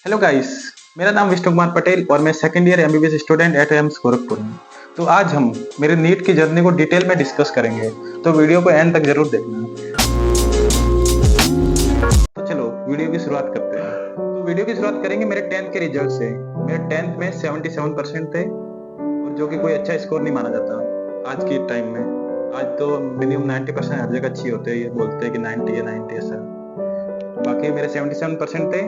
Hello guys. मेरा नाम विष्णु कुमार पटेल और मैं second year MBBS student at AIIMS Gorakhpur हूँ। तो आज हम मेरे नीट की जर्नी को डिटेल में डिस्कस करेंगे, तो वीडियो को एंड तक जरूर देखना। तो चलो वीडियो की शुरुआत करते हैं। तो वीडियो की शुरुआत करेंगे मेरे 10th के रिजल्ट से। मेरे 10th में 77% थे, और जो कि कोई अच्छा स्कोर नहीं माना जाता आज के टाइम में। आज तो मिनिमम 90% हर जगह अच्छी होते हैं, ये बोलते हैं कि 90 या 90 ऐसा। बाकी मेरे 77% थे,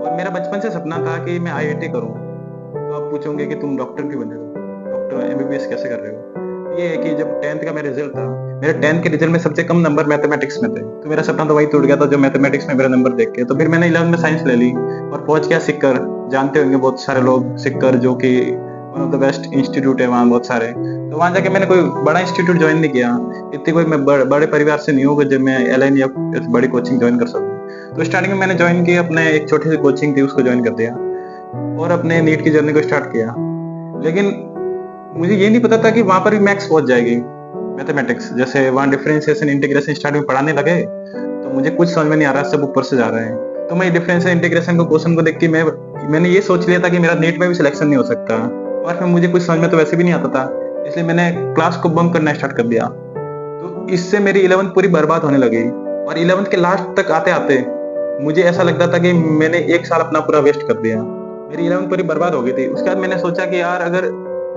और मेरा बचपन से सपना था कि मैं आईआईटी करूं। तो आप पूछोगे कि तुम डॉक्टर क्यों बने हो, डॉक्टर एमबीबीएस कैसे कर रहे हो। ये है कि जब 10th का मेरा रिजल्ट था, मेरे 10th के रिजल्ट में सबसे कम नंबर मैथमेटिक्स में थे, तो मेरा सपना तो वही टूट गया था जो मैथमेटिक्स में मेरा नंबर देख के। तो फिर मैंने 11th में साइंस ले ली और पहुंच गया सिक्कर। जानते होंगे बहुत सारे लोग सिक्कर, जो कि one of the best institute है वहाँ बहुत सारे। तो वहाँ जाके मैंने कोई बड़ा इंस्टीट्यूट ज्वाइन नहीं किया। इतनी कोई मैं बड़े परिवार से नहीं हूँ कि जब मैं एलएन या बड़ी कोचिंग ज्वाइन कर सकूँ। तो स्टार्टिंग में मैंने ज्वाइन की, अपने एक छोटी सी कोचिंग थी उसको ज्वाइन कर दिया और अपने नीट की जर्नी को स्टार्ट किया। लेकिन मुझे ये नहीं पता था कि वहां पर भी मैथ्स पहुंच जाएगी, मैथमेटिक्स। जैसे वहां डिफरेंशिएशन इंटीग्रेशन स्टार्ट में पढ़ाने लगे तो मुझे कुछ समझ में नहीं आ रहा, सब ऊपर से जा रहे हैं। तो मैं डिफरेंशियल इंटीग्रेशन को क्वेश्चन को देख के मैंने ये सोच लिया था कि मेरा नीट में भी सिलेक्शन नहीं हो सकता, और फिर मुझे कुछ समझ में तो वैसे भी नहीं आता था, इसलिए मैंने क्लास को बंक करना स्टार्ट कर दिया। तो इससे मेरी 11th पूरी बर्बाद होने लगी, और 11th के लास्ट तक आते आते मुझे ऐसा लगता था कि मैंने एक साल अपना पूरा वेस्ट कर दिया। मेरी 11th पूरी बर्बाद हो गई थी। उसके बाद मैंने सोचा कि यार अगर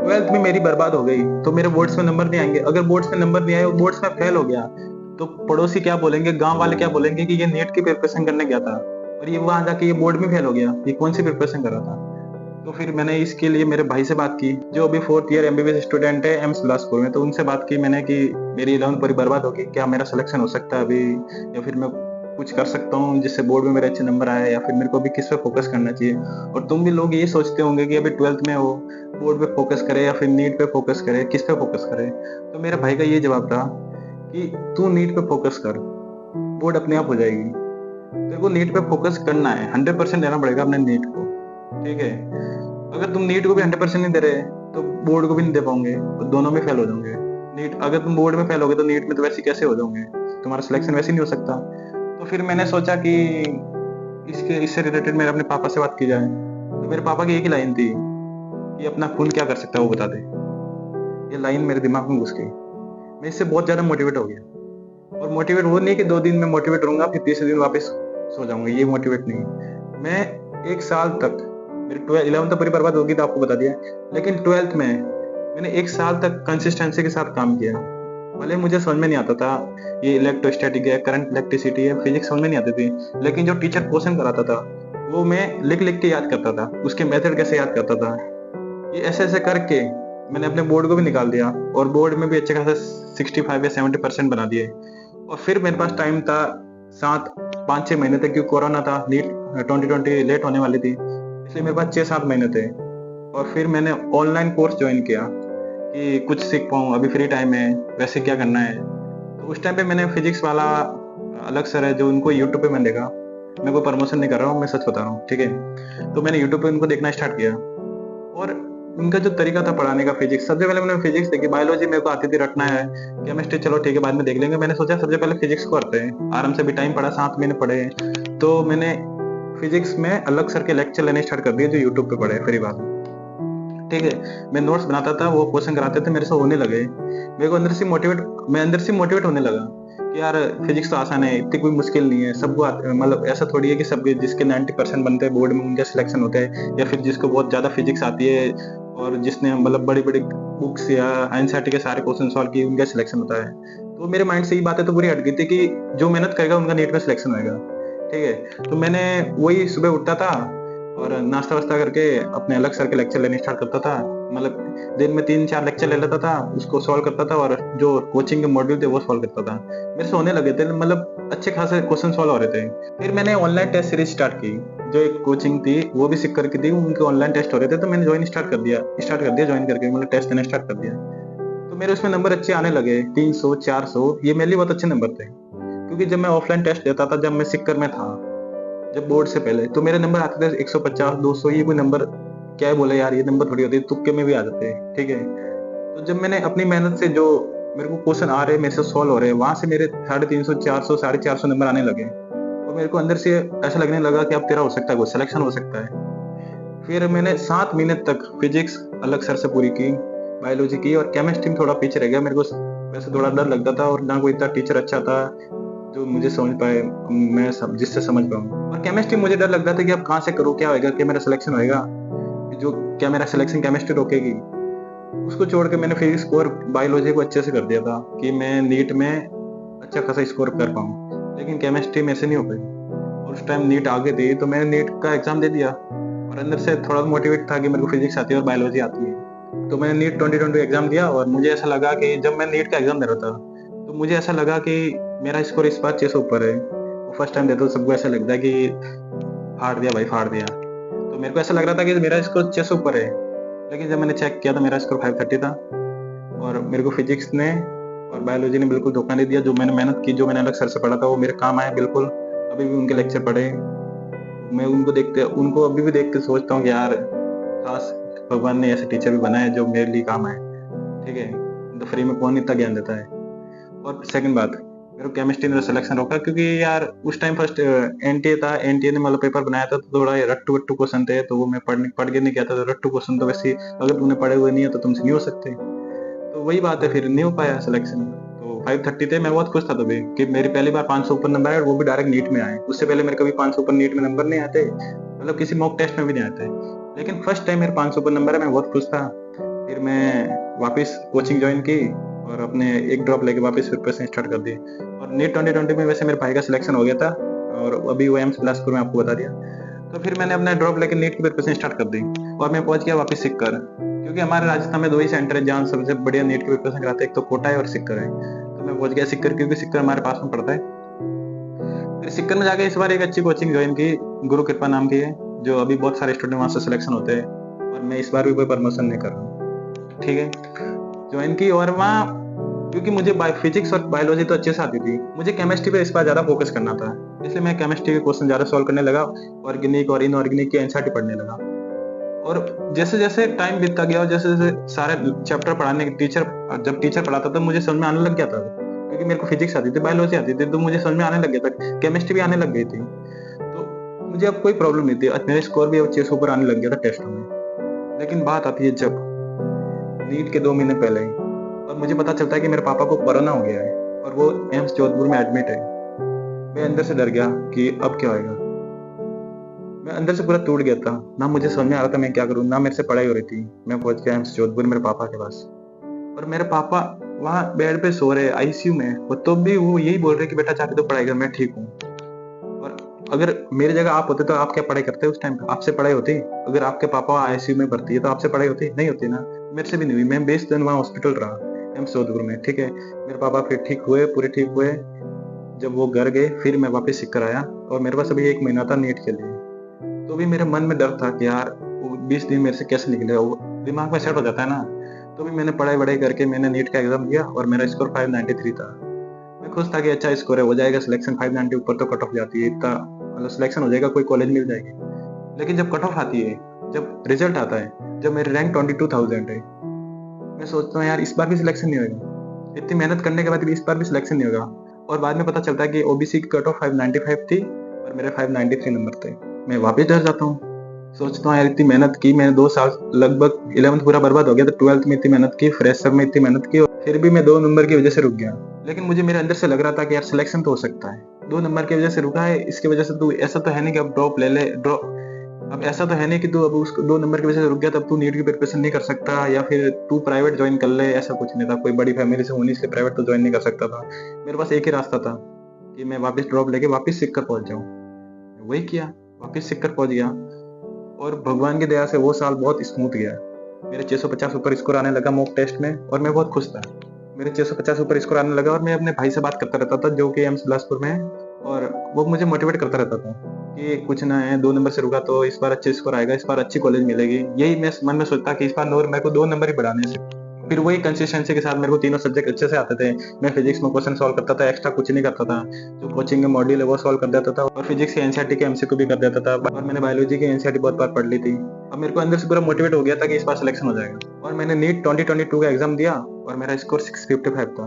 12th में मेरी बर्बाद हो गई तो मेरे बोर्ड्स में नंबर नहीं आएंगे। अगर बोर्ड्स में नंबर नहीं आए और बोर्ड्स में फेल हो गया तो पड़ोसी क्या बोलेंगे, गांव वाले क्या बोलेंगे कि ये नीट की प्रिपरेशन करने गया था और ये वहां जाके ये बोर्ड में फेल हो गया, ये कौन सी प्रिपरेशन कर रहा था। तो फिर मैंने इसके लिए मेरे भाई से बात की, जो अभी 4th ईयर एमबीबीएस स्टूडेंट है एम्स बिलासपुर में। तो उनसे बात की मैंने कि मेरी 11th पूरी बर्बाद होगी, क्या मेरा सिलेक्शन हो सकता है अभी, या फिर मैं कुछ कर सकता हूँ जिससे बोर्ड में मेरे अच्छे नंबर आए, या फिर मेरे को भी किस पे फोकस करना चाहिए। और तुम भी लोग ये सोचते होंगे कि अभी 12th में हो, बोर्ड पे फोकस करे या फिर नीट पे फोकस करे, किस पे फोकस करे। तो मेरे भाई का ये जवाब था कि तू नीट पे फोकस कर, बोर्ड अपने आप हो जाएगी। तेरे को नीट पे फोकस करना है, 100% देना पड़ेगा अपने नीट को, ठीक है। अगर तुम नीट को भी 100% नहीं दे रहे तो बोर्ड को भी नहीं दे पाओगे, तो दोनों में फेल हो जाओगे। नीट अगर तुम बोर्ड में फेल होगे तो नीट में तो वैसे कैसे हो जाओगे, तुम्हारा सिलेक्शन वैसे नहीं हो सकता। तो फिर मैंने सोचा कि इससे रिलेटेड मेरे अपने पापा से बात की जाए। तो मेरे पापा की एक ही लाइन थी कि अपना खून क्या कर सकता है वो बता दे। ये लाइन मेरे दिमाग में घुस गई। मैं इससे बहुत ज्यादा मोटिवेट हो गया। और मोटिवेट वो नहीं कि 2 दिन में मोटिवेट रहूंगा फिर तीसरे दिन वापस सो जाऊंगा, ये मोटिवेट नहीं। मैं 1 साल तक, मेरी 11th तो पूरी बर्बाद होगी तो आपको बता दिया, लेकिन 12th में मैंने 1 साल तक कंसिस्टेंसी के साथ काम किया। भले मुझे समझ में नहीं आता था ये इलेक्ट्रोस्टैटिक है, करंट इलेक्ट्रिसिटी है, फिजिक्स समझ में नहीं आती थी, लेकिन जो टीचर क्वेश्चन कराता था वो मैं लिख लिख के याद करता था, उसके मेथड कैसे याद करता था। ये ऐसे ऐसे करके मैंने अपने बोर्ड को भी निकाल दिया, और बोर्ड में भी अच्छे खासा 65 या 70% बना दिए। और फिर मेरे पास टाइम था 5-6 महीने तक, क्योंकि कोरोना था, नीट 2020 लेट होने वाली थी, इसलिए मेरे पास 6-7 महीने थे। और फिर मैंने ऑनलाइन कोर्स ज्वाइन किया कि कुछ सीख पाऊँ, अभी फ्री टाइम है, वैसे क्या करना है। तो उस टाइम पे मैंने फिजिक्स वाला अलग सर है जो उनको यूट्यूब पे मैंने देखा। मैं कोई प्रमोशन नहीं कर रहा हूँ, मैं सच बता रहा हूँ, ठीक है। तो मैंने यूट्यूब पे उनको देखना स्टार्ट किया, और उनका जो तरीका था पढ़ाने का, फिजिक्स सबसे पहले मैंने फिजिक्स देखी। बायोलॉजी मेरे को आती थी, रटना है, केमिस्ट्री चलो ठीक है बाद में देख लेंगे। मैंने सोचा सबसे पहले फिजिक्स को करते हैं, आराम से भी टाइम पड़ा, 7 महीने पढ़े। तो मैंने फिजिक्स में अलग सर के लेक्चर लेने स्टार्ट कर दिए जो यूट्यूब पे पढ़े फ्री बात, ठीक है। मैं नोट्स बनाता था, वो क्वेश्चन कराते थे, मेरे से होने लगे। मेरे को अंदर से मोटिवेट होने लगा कि यार फिजिक्स तो आसान है, इतनी कोई मुश्किल नहीं है, सबको मतलब ऐसा थोड़ी है कि सब जिसके 90% बनते हैं बोर्ड में उनका सिलेक्शन होता है, या फिर जिसको बहुत ज्यादा फिजिक्स आती है और जिसने मतलब बड़ी बड़ी बुक्स या एनसीईआरटी के सारे क्वेश्चन सॉल्व किए उनका सिलेक्शन होता है। तो मेरे माइंड से ये बातें तो पूरी हट गई थी कि जो मेहनत करेगा उनका नीट में सिलेक्शन होगा, ठीक है। तो मैंने वही सुबह उठता था और नाश्ता वास्ता करके अपने अलग सर के लेक्चर लेने स्टार्ट करता था। मतलब दिन में 3-4 लेक्चर ले लेता था, उसको सॉल्व करता था, और जो कोचिंग के मॉड्यूल थे वो सॉल्व करता था। मेरे से होने लगे थे, मतलब अच्छे खासे क्वेश्चन सॉल्व हो रहे थे। फिर मैंने ऑनलाइन टेस्ट सीरीज स्टार्ट की, जो एक कोचिंग थी वो भी सीख करके थी, उनके ऑनलाइन टेस्ट हो रहे थे, तो मैंने ज्वाइन स्टार्ट कर दिया ज्वाइन करके, मतलब टेस्ट देना स्टार्ट कर दिया। तो मेरे उसमें नंबर अच्छे आने लगे, 300-400, ये मेरे लिए बहुत अच्छे नंबर थे। क्योंकि जब मैं ऑफलाइन टेस्ट देता था, जब मैं सिक्कर में था, जब बोर्ड से पहले, तो मेरे नंबर आते थे 150-200। ये कोई नंबर क्या है, बोले यार ये नंबर थोड़ी होती है, तुक्के में भी आ जाते हैं, ठीक है। तो जब मैंने अपनी मेहनत से जो मेरे को क्वेश्चन आ रहे, मेरे से सॉल्व हो रहे, वहां से मेरे 350, 400, 450 नंबर आने लगे। और तो मेरे को अंदर से ऐसा लगने लगा कि अब तेरा हो सकता है, वो सिलेक्शन हो सकता है। फिर मैंने 7 महीने तक फिजिक्स अलग सर से पूरी की, बायोलॉजी की, और केमिस्ट्री में थोड़ा पीछे रह गया। मेरे को वैसे थोड़ा डर लगता था, और ना कोई इतना टीचर अच्छा था जो मुझे समझ पाए, मैं जिससे समझ पाऊँ। और केमिस्ट्री मुझे डर लगता था कि अब कहाँ से करूँ, क्या होएगा, क्या मेरा सिलेक्शन होएगा, जो क्या मेरा सिलेक्शन केमिस्ट्री रोकेगी। उसको छोड़ के मैंने फिजिक्स और बायोलॉजी को अच्छे से कर दिया था कि मैं नीट में अच्छा खासा स्कोर कर पाऊँ, लेकिन केमिस्ट्री मेरे से नहीं हो पाई। और उस टाइम नीट आ गई थी, तो मैंने नीट का एग्जाम दे दिया, और अंदर से थोड़ा मोटिवेट था कि मेरे को फिजिक्स आती है और बायोलॉजी आती है। तो मैंने नीट 2020 एग्जाम दिया, और मुझे ऐसा लगा कि जब मैं नीट का एग्जाम दे रहा था, तो मुझे ऐसा लगा कि मेरा स्कोर इस बार 600 ऊपर है। वो फर्स्ट टाइम देता, तो सबको ऐसा लगता है कि फाड़ दिया भाई, फाड़ दिया। तो मेरे को ऐसा लग रहा था कि मेरा स्कोर 600 ऊपर है, लेकिन जब मैंने चेक किया तो मेरा स्कोर 530 था। और मेरे को फिजिक्स ने और बायोलॉजी ने बिल्कुल धोखा नहीं दिया। जो मैंने मेहनत की, जो मैंने अलग सर से पढ़ा था, वो मेरे काम आया बिल्कुल। अभी भी उनके लेक्चर पढ़े, मैं उनको अभी भी देख के सोचता हूँ कि यार काश भगवान ने ऐसे टीचर भी बनाए जो मेरे लिए काम आए। ठीक है, तो फ्री में कौन इतना ज्ञान देता है। और सेकंड बात, मेरे को केमिस्ट्री में सिलेक्शन रोका, क्योंकि यार उस टाइम फर्स्ट एनटीए था, एनटीए ने मतलब पेपर बनाया था, तो थोड़ा रट्टू वट्टू क्वेश्चन थे, तो वो मैं पढ़ के नहीं गया था। तो रट्टू क्वेश्चन तो वैसे अगर तुमने पढ़े हुए नहीं है तो तुमसे नहीं हो सकते। तो वही बात है, फिर नहीं हो पाया सिलेक्शन। तो 530 थे, मैं बहुत खुश था तभी कि मेरी पहली बार 500 ऊपर नंबर आए, और वो भी डायरेक्ट नीट में आए। उससे पहले मेरे कभी 500 ऊपर नीट में नंबर नहीं आते, मतलब किसी मॉक टेस्ट में भी नहीं आते। लेकिन फर्स्ट टाइम मेरे 500 ऊपर नंबर है, मैं बहुत खुश था। फिर मैं वापस कोचिंग ज्वाइन की, और अपने एक ड्रॉप लेके वापस प्रिपरेशन स्टार्ट कर दी। और नीट 2020 में वैसे मेरे भाई का सिलेक्शन हो गया था, और अभी वो एम्स बिलासपुर में आपको बता दिया। तो फिर मैंने अपना ड्रॉप लेके नीट की प्रिपरेशन स्टार्ट कर दी, और मैं पहुंच गया वापस सिक्कर। क्योंकि हमारे राजस्थान में 2 ही सेंटर है जहाँ सबसे बढ़िया नीट की प्रिपरेशन कराते हैं, एक तो कोटा है और सिक्कर है। तो मैं पहुंच गया सिक्कर, क्योंकि सिक्कर हमारे पास में पड़ता है। फिर सिक्कर में जाके इस बार एक अच्छी कोचिंग ज्वाइन की, गुरु कृपा नाम की है, जो अभी बहुत सारे स्टूडेंट वहां से सिलेक्शन होते हैं। और मैं इस बार भी कोई प्रमोशन नहीं कर रहा हूँ, ठीक है। ज्वाइन की, और वहाँ क्योंकि मुझे फिजिक्स और बायोलॉजी तो अच्छे से आती थी, मुझे केमिस्ट्री पे इस बार ज्यादा फोकस करना था, इसलिए मैं केमिस्ट्री के क्वेश्चन ज्यादा सॉल्व करने लगा, ऑर्गेनिक और इनऑर्गेनिक की एनसीईआरटी पढ़ने लगा। और जैसे जैसे टाइम बीतता गया, और जैसे जैसे सारे चैप्टर पढ़ाने के जब टीचर पढ़ाता था, मुझे समझ में आने लग गया था, क्योंकि मेरे को फिजिक्स आती थी, बायोलॉजी आती थी, तो मुझे समझ में आने लग गया था, केमिस्ट्री भी आने लग गई थी। तो मुझे अब कोई प्रॉब्लम नहीं थी, मेरा स्कोर भी अब 600 ऊपर आने लग गया था टेस्ट में। लेकिन बात आती है जब नीट के 2 महीने पहले, और मुझे पता चलता है कि मेरे पापा को कोरोना हो गया है, और वो एम्स जोधपुर में एडमिट है। मैं अंदर से डर गया कि अब क्या होएगा। मैं अंदर से पूरा टूट गया था, ना मुझे समझ में आ रहा था मैं क्या करूं, ना मेरे से पढ़ाई हो रही थी। मैं पहुंच गया एम्स जोधपुर मेरे पापा के पास, और मेरे पापा वहाँ बेड पे सो रहे आईसीयू में, वो तो भी वो यही बोल रहे कि बेटा जाके तो पढ़ाई कर, मैं ठीक हूँ। और अगर मेरी जगह आप होते तो आप क्या पढ़ाई करते उस टाइम पे? आपसे पढ़ाई होती? अगर आपके पापा आईसीयू में भर्ती है तो आपसे पढ़ाई होती? नहीं होती ना। मेरे से भी नहीं हुई। मैं 20 दिन वहाँ हॉस्पिटल रहा एम्स जोधपुर में, ठीक है। मेरे पापा फिर ठीक हुए, पूरे ठीक हुए। जब वो घर गए, फिर मैं वापस सीख कर आया, और मेरे पास अभी 1 महीना था नीट के लिए। तो भी मेरे मन में डर था कि यार 20 दिन मेरे से कैसे निकलेगा, वो दिमाग में सेट हो जाता है ना। तो भी मैंने पढ़ाई वढ़ाई करके मैंने नीट का एग्जाम दिया, और मेरा स्कोर 593 था। मैं खुश था कि अच्छा स्कोर है, हो जाएगा सिलेक्शन, 590 ऊपर तो कट ऑफ जाती है, इतना मतलब सिलेक्शन हो जाएगा, कोई कॉलेज मिल जाएगी। लेकिन जब कट ऑफ आती है, जब रिजल्ट आता है, जब मेरी रैंक 22,000 है, मैं सोचता हूँ यार इस बार भी सिलेक्शन नहीं होगा। इतनी मेहनत करने के बाद भी इस बार भी सिलेक्शन नहीं होगा। और बाद में पता चलता है कि ओबीसी की कट ऑफ 595 थी, और मेरे 593 नंबर थे। मैं वापस डर जाता हूँ, सोचता हूँ यार इतनी मेहनत की मैंने, 2 साल लगभग 11th पूरा बर्बाद हो गया, तो 12th में इतनी मेहनत की, फ्रेशर में इतनी मेहनत की, और फिर भी मैं 2 नंबर की वजह से रुक गया। लेकिन मुझे मेरे अंदर से लग रहा था कि यार सिलेक्शन तो हो सकता है, 2 नंबर की वजह से रुका है, इसकी वजह से तू ऐसा तो है नहीं कि अब ड्रॉप ले ले, अब ऐसा तो है नहीं कि तू अब उसको 2 नंबर की वजह से रुक गया तब तू नीट की प्रिपरेशन नहीं कर सकता, या फिर तू प्राइवेट ज्वाइन कर ले। ऐसा कुछ नहीं था, कोई बड़ी फैमिली से होने इसलिए प्राइवेट तो ज्वाइन नहीं कर सकता था। मेरे पास एक ही रास्ता था कि मैं वापस ड्रॉप लेके वापस सीख कर पहुंच जाऊँ। वही किया, वापस सीख कर पहुंच गया, और भगवान की दया से वो साल बहुत स्मूथ गया। मेरे 650 ऊपर स्कोर आने लगा मॉक टेस्ट में, और मैं बहुत खुश था। मेरे 650 ऊपर स्कोर आने लगा, और मैं अपने भाई से बात करता रहता था जो कि एम्स बिलासपुर में है, और वो मुझे मोटिवेट करता रहता था कि कुछ ना है, 2 नंबर से रुका तो इस बार अच्छे स्कोर आएगा, इस बार अच्छी कॉलेज मिलेगी। यही मैं मन में सोचता कि इस बार मेरे को 2 नंबर ही बढ़ाने से। फिर वही कंसिस्टेंसी के साथ मेरे को तीनों सब्जेक्ट अच्छे से आते थे। मैं फिजिक्स में क्वेश्चन सॉल्व करता था, एक्स्ट्रा कुछ नहीं करता था। जो कोचिंग में मॉड्यूल है वो सॉल्व कर देता था, और फिजिक्स के एनसीईआरटी के एमसीक्यू भी कर देता था, और मैंने बायोलॉजी की एनसीईआरटी बहुत बार पढ़ ली थी। अब मेरे को अंदर से पूरा मोटिवेट हो गया था कि इस बार सिलेक्शन हो जाएगा। और मैंने नीट 2022 का एग्जाम दिया, और मेरा स्कोर 655 था।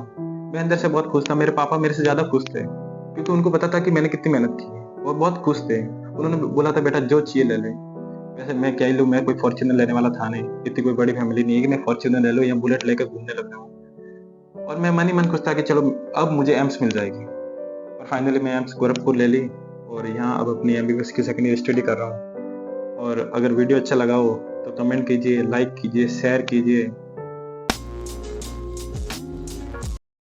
मैं अंदर से बहुत खुश था। मेरे पापा मेरे से ज्यादा खुश थे, क्योंकि उनको पता था कि मैंने कितनी मेहनत की है। वो बहुत खुश थे। उन्होंने बोला था बेटा जो चाहिए ले ले। वैसे मैं क्या ही लूँ, मैं कोई फॉर्च्यूनर लेने वाला था नहीं, इतनी कोई बड़ी फैमिली नहीं है कि मैं फॉर्च्यूनर ले लूँ या बुलेट लेकर घूमने लग जाऊँ। और मैं मन ही मन खुश था कि चलो अब मुझे एम्स मिल जाएगी। और फाइनली मैं एम्स गोरखपुर ले ली और यहाँ अब अपनी एमबीबीएस की सेकेंड ईयर स्टडी कर रहा हूँ। और अगर वीडियो अच्छा लगा हो तो कमेंट कीजिए, लाइक कीजिए, शेयर कीजिए